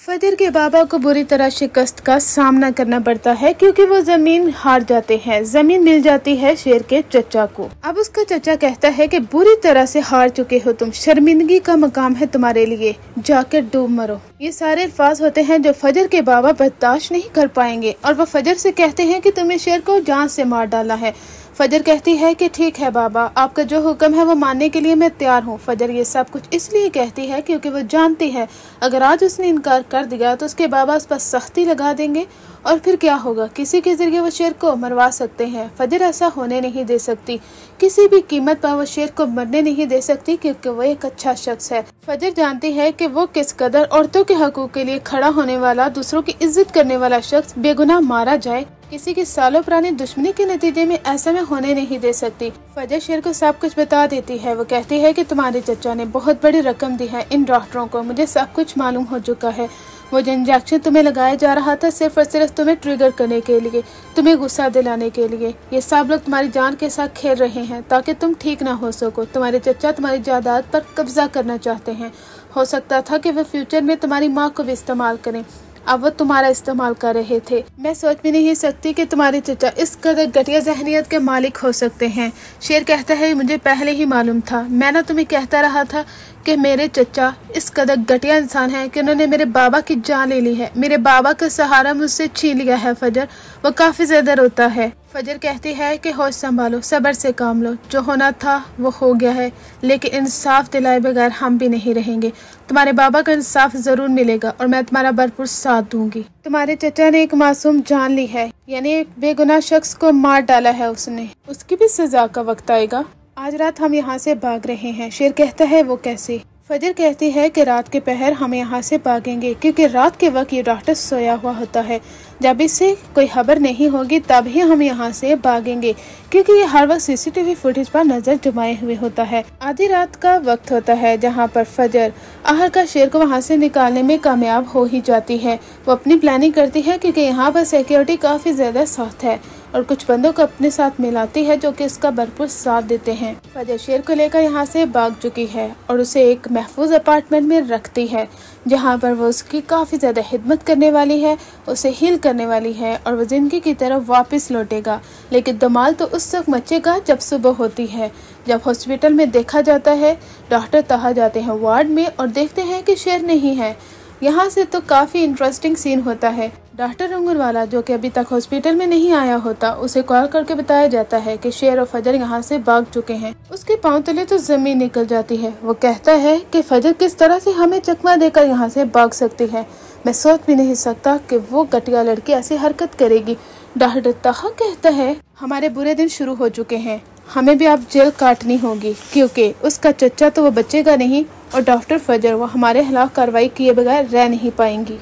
फजर के बाबा को बुरी तरह शिकस्त का सामना करना पड़ता है क्योंकि वो जमीन हार जाते हैं। जमीन मिल जाती है शेर के चचा को। अब उसका चचा कहता है कि बुरी तरह से हार चुके हो तुम, शर्मिंदगी का मकाम है तुम्हारे लिए, जाकर डूब मरो। ये सारे अल्फाज होते हैं जो फजर के बाबा बर्दाश्त नहीं कर पाएंगे और वो फजर से कहते हैं कि तुम्हें शेर को जान से मार डाला है। फजर कहती है कि ठीक है बाबा, आपका जो हुक्म है वो मानने के लिए मैं तैयार हूँ। फजर ये सब कुछ इसलिए कहती है क्योंकि वो जानती है अगर आज उसने इनकार कर दिया तो उसके बाबा उस पर सख्ती लगा देंगे और फिर क्या होगा, किसी के जरिए वो शेर को मरवा सकते हैं। फजर ऐसा होने नहीं दे सकती, किसी भी कीमत पर वो शेर को मरने नहीं दे सकती क्योंकि वो एक अच्छा शख्स है। फजर जानती है कि वो किस कदर औरतों के हकूक के लिए खड़ा होने वाला, दूसरों की इज्जत करने वाला शख्स बेगुनाह मारा जाए किसी की सालों पुरानी दुश्मनी के नतीजे में ऐसा में होने नहीं दे सकती। फजर शेर को सब कुछ बता देती है। वो कहती है कि तुम्हारे चचा ने बहुत बड़ी रकम दी है इन डॉक्टरों को, मुझे सब कुछ मालूम हो चुका है। वो जो इंजेक्शन तुम्हें लगाया जा रहा था सिर्फ और सिर्फ तुम्हें ट्रिगर करने के लिए, तुम्हें गुस्सा दिलाने के लिए। ये सब लोग तुम्हारी जान के साथ खेल रहे हैं ताकि तुम ठीक ना हो सको। तुम्हारे चचा तुम्हारी जायदाद पर कब्जा करना चाहते हैं। हो सकता था कि वो फ्यूचर में तुम्हारी माँ को भी इस्तेमाल करें, अब वो तुम्हारा इस्तेमाल कर रहे थे। मैं सोच भी नहीं सकती कि तुम्हारे चचा इस कदर घटिया जहनियत के मालिक हो सकते हैं। शेर कहता है मुझे पहले ही मालूम था, मैं ना तुम्हें कहता रहा था कि मेरे चचा इस कदर घटिया इंसान है कि उन्होंने मेरे बाबा की जान ले ली है, मेरे बाबा का सहारा मुझसे छीन लिया है। फजर वो काफी ज्यादा रोता है। फजर कहती है कि होश संभालो, सब्र से काम लो, जो होना था वो हो गया है, लेकिन इंसाफ दिलाए बगैर हम भी नहीं रहेंगे। तुम्हारे बाबा का इंसाफ जरूर मिलेगा और मैं तुम्हारा भरपूर साथ दूंगी। तुम्हारे चचा ने एक मासूम जान ली है, यानी एक बेगुनाह शख्स को मार डाला है उसने, उसकी भी सजा का वक्त आएगा। आज रात हम यहाँ से भाग रहे हैं। शेर कहता है वो कैसे? फजर कहती है कि रात के पहर हम यहाँ से भागेंगे क्योंकि रात के वक्त ये डॉक्टर सोया हुआ होता है। जब इससे कोई खबर नहीं होगी तब ही हम यहाँ से भागेंगे क्योंकि ये हर वक्त सीसीटीवी फुटेज पर नजर जमाए हुए होता है। आधी रात का वक्त होता है जहाँ पर फजर आखिरकार शेर को वहाँ से निकालने में कामयाब हो ही जाती है। वो अपनी प्लानिंग करती है क्योंकि यहाँ पर सिक्योरिटी काफी ज्यादा सख्त है और कुछ बंदों को अपने साथ मिलाती है जो कि इसका भरपूर साथ देते हैं। फजर शेर को लेकर यहाँ से भाग चुकी है और उसे एक महफूज अपार्टमेंट में रखती है जहाँ पर वो उसकी काफी ज्यादा खिदमत करने वाली है, उसे हील करने वाली है और वो जिंदगी की तरफ वापस लौटेगा। लेकिन धमाल तो उस वक्त मचेगा जब सुबह होती है, जब हॉस्पिटल में देखा जाता है। डॉक्टर तहा जाते हैं वार्ड में और देखते हैं कि शेर नहीं है। यहाँ से तो काफी इंटरेस्टिंग सीन होता है। डॉक्टर रंगून वाला जो कि अभी तक हॉस्पिटल में नहीं आया होता, उसे कॉल करके बताया जाता है कि शेर और फजर यहाँ से भाग चुके हैं। उसके पांव तले तो जमीन निकल जाती है। वो कहता है कि फजर किस तरह से हमें चकमा देकर यहाँ से भाग सकती है, मैं सोच भी नहीं सकता कि वो घटिया लड़की ऐसी हरकत करेगी। डॉक्टर तहा कहता है हमारे बुरे दिन शुरू हो चुके हैं, हमें भी अब जेल काटनी होगी क्योंकि उसका चचा तो वो बचेगा नहीं और डॉक्टर फजर वो हमारे खिलाफ कार्रवाई किए बगैर रह नहीं पाएंगी।